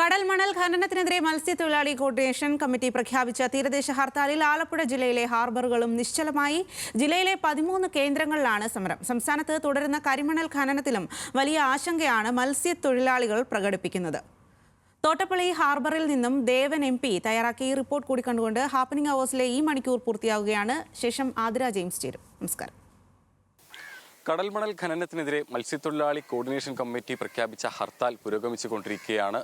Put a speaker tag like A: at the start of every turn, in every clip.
A: കടൽ മണൽ ഖനനത്തിനെതിരെ മത്സ്യത്തൊഴിലാളി കോർഡിനേഷൻ കമ്മിറ്റി പ്രഖ്യാപിച്ച തീരദേശ ഹർത്താലിൽ ആലപ്പുഴ ജില്ലയിലെ ഹാർബറുകളും നിശ്ചലമായി. ജില്ലയിലെ 13 കേന്ദ്രങ്ങളിലാണ് സമരം. സംസ്ഥാനത്ത് തുടരുന്ന കരിമണൽ ഖനനത്തിലും വലിയ ആശങ്കയാണ് മത്സ്യത്തൊഴിലാളികൾ പ്രകടിപ്പിക്കുന്നത്. തോട്ടപ്പള്ളി ഹാർബറിൽ നിന്നും ദേവൻ MP തയ്യാറാക്കിയ റിപ്പോർട്ട് കൂടി കണ്ടുകൊണ്ട് ഹാപ്പനിംഗ് അവേഴ്സിലെ ഈ മണിക്കൂർ പൂർത്തിയാവുകയാണ്. ശേഷം ആതിര ജെയിംസ് ചേരും. നമസ്കാരം.
B: കടൽ മണൽ ഖനനത്തിനെതിരെ മത്സ്യത്തൊഴിലാളി കോർഡിനേഷൻ കമ്മിറ്റി പ്രഖ്യാപിച്ച ഹർത്താൽ പുരോഗമിച്ചുകൊണ്ടിരിക്കുകയാണ്.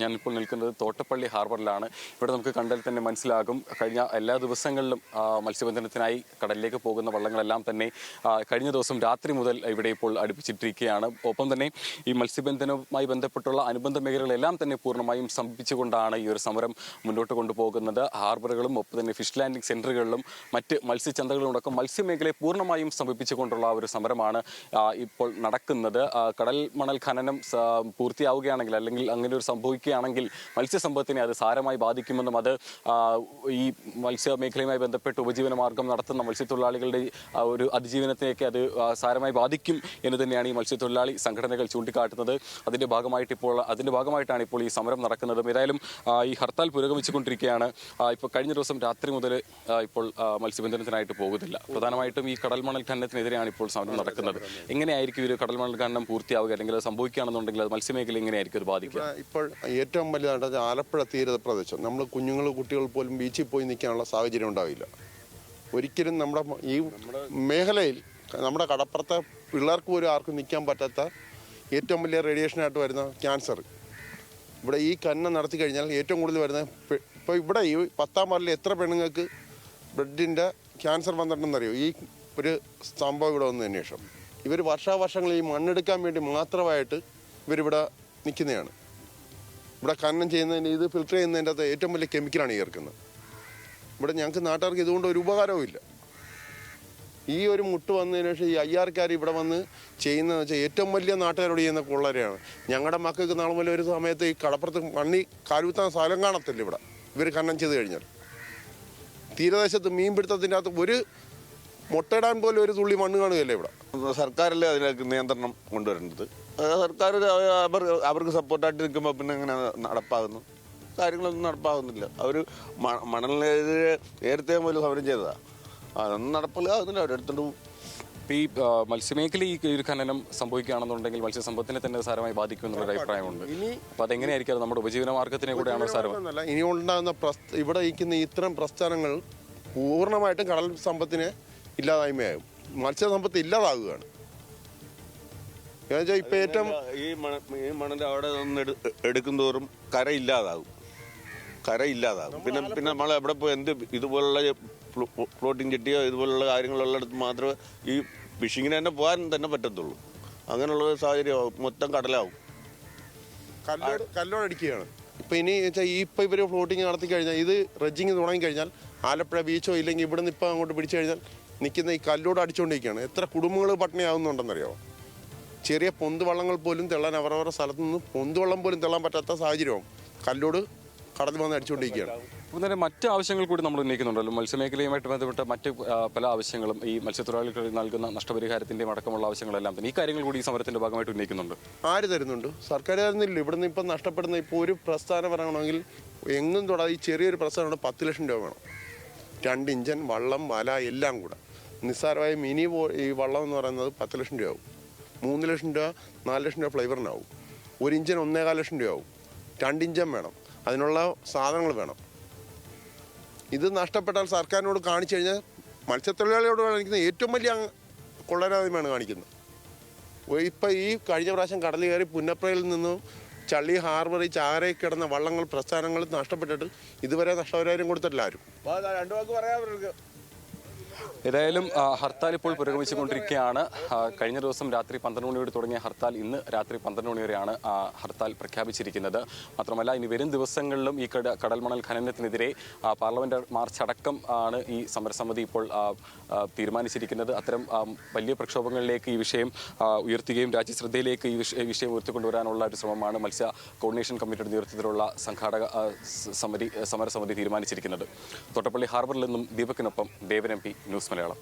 B: ഞാനിപ്പോൾ നിൽക്കുന്നത് തോട്ടപ്പള്ളി ഹാർബറിലാണ്. ഇവിടെ നമുക്ക് കണ്ടാൽ തന്നെ മനസ്സിലാകും, കഴിഞ്ഞ എല്ലാ ദിവസങ്ങളിലും മത്സ്യബന്ധനത്തിനായി കടലിലേക്ക് പോകുന്ന വള്ളങ്ങളെല്ലാം തന്നെ കഴിഞ്ഞ ദിവസം രാത്രി മുതൽ ഇവിടെ ഇപ്പോൾ അടുപ്പിച്ചിട്ടിരിക്കുകയാണ്. ഒപ്പം തന്നെ ഈ മത്സ്യബന്ധനവുമായി ബന്ധപ്പെട്ടുള്ള അനുബന്ധ മേഖലകളെല്ലാം തന്നെ പൂർണ്ണമായും സ്തംഭിച്ചുകൊണ്ടാണ് ഈ ഒരു സമരം മുന്നോട്ട് കൊണ്ടുപോകുന്നത്. ഹാർബറുകളും ഒപ്പം തന്നെ ഫിഷ് ലാൻഡിംഗ് സെന്ററുകളിലും മറ്റ് മത്സ്യചന്തകളിലും അടക്കം മത്സ്യമേഖലയെ പൂർണ്ണമായും സ്തംഭിപ്പിച്ചുകൊണ്ടുള്ള ഒരു സമരമാണ് ഇപ്പോൾ നടക്കുന്നത്. കടൽ മണൽ ഖനനം പൂർത്തിയാവുകയാണെങ്കിൽ അല്ലെങ്കിൽ അങ്ങനെ ഒരു സംഭവിക്കുകയാണെങ്കിൽ മത്സ്യസമ്പത്തിനെ അത് സാരമായി ബാധിക്കുമെന്നും അത് ഈ മത്സ്യമേഖലയുമായി ബന്ധപ്പെട്ട് ഉപജീവന മാർഗം നടത്തുന്ന മത്സ്യത്തൊഴിലാളികളുടെ ഒരു അതിജീവനത്തെയൊക്കെ അത് സാരമായി ബാധിക്കും എന്ന് തന്നെയാണ് ഈ മത്സ്യത്തൊഴിലാളി സംഘടനകൾ ചൂണ്ടിക്കാട്ടുന്നത്. അതിന്റെ ഭാഗമായിട്ടാണ് ഇപ്പോൾ ഈ സമരം നടക്കുന്നത്. ഏതായാലും ഈ ഹർത്താൽ പുരോഗമിച്ചുകൊണ്ടിരിക്കുകയാണ്. ഇപ്പോൾ കഴിഞ്ഞ ദിവസം രാത്രി മുതൽ ഇപ്പോൾ മത്സ്യബന്ധനത്തിനായിട്ട് പോകുന്നില്ല. പ്രധാനമായിട്ടും ഈ കടൽ മണൽ ഖനനത്തിനെതിരെയാണ് ഇപ്പോൾ സമരം നടക്കുന്നത്. എങ്ങനെയായിരിക്കും ഒരു കടൽ മണൽ ഖനനം പൂർത്തിയാവുക, അല്ലെങ്കിൽ അത് സംഭവിക്കുകയാണെന്നുണ്ടെങ്കിൽ അത് മത്സ്യമേഖല എങ്ങനെയായിരിക്കും അത് ബാധിക്കുക?
C: ഇപ്പോൾ ഏറ്റവും വലിയ ആലപ്പുഴ തീരപ്രദേശം, നമ്മൾ കുട്ടികൾ പോലും ബീച്ചിൽ പോയി നിൽക്കാനുള്ള സാഹചര്യം ഉണ്ടാവില്ല. ഒരിക്കലും നമ്മുടെ ഈ മേഖലയിൽ നമ്മുടെ കടപ്പുറത്തെ പിള്ളേർക്ക് പോലും ആർക്കും നിൽക്കാൻ പറ്റാത്ത ഏറ്റവും വലിയ റേഡിയേഷനായിട്ട് വരുന്ന ക്യാൻസർ ഇവിടെ ഈ ഖനനം നടത്തി കഴിഞ്ഞാൽ ഏറ്റവും കൂടുതൽ വരുന്ന ഇപ്പോൾ ഇവിടെ ഈ 10ാം വാർഡിൽ എത്ര പെണ്ണുങ്ങൾക്ക് ബ്ലഡിൻ്റെ ക്യാൻസർ വന്നിട്ടുണ്ടെന്നറിയോ? ഈ ഒരു സംഭവം ഇവിടെ വന്നതിന് ശേഷം ഇവർ വർഷാവർഷങ്ങൾ ഈ മണ്ണെടുക്കാൻ വേണ്ടി മാത്രമായിട്ട് ഇവരിവിടെ നിൽക്കുന്നതാണ്. ഇവിടെ ഖനനം ചെയ്യുന്നതിന് ഇത് ഫിൽട്ടർ ചെയ്യുന്നതിൻ്റെ അകത്ത് ഏറ്റവും വലിയ കെമിക്കലാണ് ചേർക്കുന്നത്. ഇവിടെ ഞങ്ങൾക്ക് നാട്ടുകാർക്ക് ഇതുകൊണ്ട് ഒരു ഉപകാരവും ഇല്ല. ഈ ഒരു മുട്ട് വന്നതിന് ശേഷം ഈ 5000 ഇവിടെ വന്ന് ചെയ്യുന്നതെന്ന് വെച്ചാൽ ഏറ്റവും വലിയ നാട്ടുകാരോട് ചെയ്യുന്ന കൊള്ളരെയാണ്. ഞങ്ങളുടെ മക്കൾക്ക് നാളെ മുതൽ ഒരു സമയത്ത് ഈ കടപ്പുറത്ത് മണ്ണി കാലുകുത്താൻ സ്ഥലം കാണത്തില്ല. ഇവിടെ ഇവർ ഖനനം ചെയ്ത് കഴിഞ്ഞാൽ തീരദേശത്ത് മീൻപിടുത്തത്തിൻ്റെ അകത്ത് ഒരു മുട്ടയിടാൻ പോലും ഒരു തുള്ളി മണ്ണ് കാണുകയല്ലേ ഇവിടെ.
D: സർക്കാരല്ലേ അതിലേക്ക് നിയന്ത്രണം കൊണ്ടുവരേണ്ടത്. സർക്കാർ അവർക്ക് സപ്പോർട്ടായിട്ട് നിൽക്കുമ്പോൾ പിന്നെ എങ്ങനെ നടപ്പാകുന്നു? കാര്യങ്ങളൊന്നും നടപ്പാകുന്നില്ല. അവർ മണലിനെതിരെ നേരത്തെ പോലും സമരം ചെയ്തതാണ്. അതൊന്നും നടപ്പിലാകുന്നില്ല. അവരെടുത്തോണ്ട്
B: ഈ മത്സ്യമേഖല ഈ ഒരു ഖനനം സംഭവിക്കുകയാണെന്നുണ്ടെങ്കിൽ മത്സ്യസമ്പത്തിനെ തന്നെ സാരമായി ബാധിക്കുമെന്നുള്ളൊരു അഭിപ്രായമുണ്ട്. അപ്പോൾ അതെങ്ങനെയായിരിക്കും അത് നമ്മുടെ ഉപജീവന മാർഗത്തിനെ കൂടെയാണോ സാരം?
C: ഇനി ഉണ്ടാകുന്ന ഇവിടെ ഇരിക്കുന്ന ഇത്തരം പ്രസ്ഥാനങ്ങൾ പൂർണ്ണമായിട്ടും കടൽ സമ്പത്തിനെ ഇല്ലാതായ്മയാകും. മത്സ്യസമ്പത്ത് ഇല്ലാതാകുകയാണ്. ഇപ്പൊ ഏറ്റവും
D: ഈ മണൽ അവിടെ നിന്ന് എടുക്കും തോറും കര ഇല്ലാതാകും. പിന്നെ നമ്മൾ എവിടെ പോയി എന്ത് ഇതുപോലുള്ള ഫ്ലോട്ടിങ് ചെട്ടിയോ ഇതുപോലുള്ള കാര്യങ്ങളുള്ളിടത്ത് മാത്രമേ ഈ ഫിഷിങ്ങിന് തന്നെ പോകാൻ തന്നെ പറ്റത്തുള്ളൂ. അങ്ങനെയുള്ള സാഹചര്യം മൊത്തം കടലാവും,
C: കല്ലോടടിക്കുകയാണ്. ഇപ്പം ഇനി വെച്ചാൽ ഇപ്പം ഇവർ ഫ്ലോട്ടിങ് നടത്തി കഴിഞ്ഞാൽ ഇത് റെഡ്ജിങ് തുടങ്ങിക്കഴിഞ്ഞാൽ ആലപ്പുഴ ബീച്ചോ ഇല്ലെങ്കിൽ ഇവിടെ നിന്ന് ഇപ്പം അങ്ങോട്ട് പിടിച്ചു കഴിഞ്ഞാൽ നിൽക്കുന്ന ഈ കല്ലോട് അടിച്ചുകൊണ്ടിരിക്കുകയാണ്. എത്ര കുടുംബങ്ങൾ പട്ടിണിയാവുന്നുണ്ടെന്നറിയാമോ? ചെറിയ പൊന്തുവള്ളങ്ങൾ പോലും തെള്ളാൻ അവരവരുടെ സ്ഥലത്ത് നിന്ന് പൊന്തുവള്ളം പോലും തെള്ളാൻ പറ്റാത്ത സാഹചര്യവും കല്ലോട് കടലിൽ വന്ന് അടിച്ചുകൊണ്ടിരിക്കുകയാണ്.
B: അപ്പം തന്നെ മറ്റ് ആവശ്യങ്ങൾ കൂടി നമ്മൾ ഉന്നയിക്കുന്നുണ്ടല്ലോ. മത്സ്യമേഖലയുമായിട്ട് ബന്ധപ്പെട്ട മറ്റ് പല ആവശ്യങ്ങളും, ഈ മത്സ്യത്തൊഴിലാളികൾ നൽകുന്ന നഷ്ടപരിഹാരത്തിൻ്റെയും അടക്കമുള്ള ആവശ്യങ്ങളെല്ലാം തന്നെ ഈ കാര്യങ്ങൾ കൂടി ഈ സമരത്തിൻ്റെ ഭാഗമായിട്ട് ഉന്നയിക്കുന്നുണ്ട്.
C: ആര് തരുന്നുണ്ട്? സർക്കാർ തരുന്നില്ല. ഇവിടുന്ന് ഇപ്പം നഷ്ടപ്പെടുന്ന ഇപ്പോൾ ഒരു പ്രസ്ഥാനം പറയണമെങ്കിൽ എങ്ങും തൊടാതെ ഈ ചെറിയൊരു പ്രസ്ഥാനമാണ് 10 ലക്ഷം രൂപ വേണം. 2 ഇഞ്ചൻ വള്ളം, വല എല്ലാം കൂടെ. നിസ്സാരമായ മിനി ഈ വള്ളം എന്ന് പറയുന്നത് 10 ലക്ഷം രൂപ ആവും. 3 ലക്ഷം രൂപ 4 ലക്ഷം രൂപ ഫ്ലേവറിനാവും. 1 ഇഞ്ചൻ 1.25 ലക്ഷം രൂപ ആവും. 2 ഇഞ്ചൻ വേണം. അതിനുള്ള സാധനങ്ങൾ വേണം. ഇത് നഷ്ടപ്പെട്ടാൽ സർക്കാരിനോട് കാണിച്ചു കഴിഞ്ഞാൽ മത്സ്യത്തൊഴിലാളിയോട് കാണിക്കുന്ന ഏറ്റവും വലിയ കൊള്ളരായ്മയാണ് കാണിക്കുന്നത്. ഇപ്പം ഈ കഴിഞ്ഞ പ്രാവശ്യം കടൽ കയറി പുന്നപ്രയിൽ നിന്നും ചള്ളി ഹാർബറിൽ ചാരയിൽ കിടന്ന വള്ളങ്ങൾ പ്രസ്ഥാനങ്ങൾ നഷ്ടപ്പെട്ടിട്ട് ഇതുവരെ നഷ്ടപരിഹാരം കൊടുത്തിട്ടില്ല ആരും.
D: 2 വാക്ക് പറയാം.
B: ഏതായാലും ഹർത്താൽ ഇപ്പോൾ പുരോഗമിച്ചുകൊണ്ടിരിക്കുകയാണ്. കഴിഞ്ഞ ദിവസം രാത്രി 12 മണിയോട് തുടങ്ങിയ ഹർത്താൽ ഇന്ന് രാത്രി 12 മണി വരെയാണ് ഹർത്താൽ പ്രഖ്യാപിച്ചിരിക്കുന്നത്. മാത്രമല്ല ഇനി വരും ദിവസങ്ങളിലും ഈ കടൽ മണൽ ഖനനത്തിനെതിരെ പാർലമെന്റ് മാർച്ച് അടക്കം ആണ് ഈ സമരസമിതി ഇപ്പോൾ തീരുമാനിച്ചിരിക്കുന്നത്. അത്തരം വലിയ പ്രക്ഷോഭങ്ങളിലേക്ക് ഈ വിഷയം ഉയർത്തുകയും രാജ്യശ്രദ്ധയിലേക്ക് ഈ വിഷയം ഉയർത്തിക്കൊണ്ടുവരാനുള്ള ഒരു ശ്രമമാണ് മത്സ്യ കോർഡിനേഷൻ കമ്മിറ്റിയുടെ നേതൃത്വത്തിലുള്ള സമരസമിതി തീരുമാനിച്ചിരിക്കുന്നത്. തോട്ടപ്പള്ളി ഹാർബറിൽ നിന്നും ദീപകിനൊപ്പം ദേവൻ MP, ന്യൂസ് മലയാളം.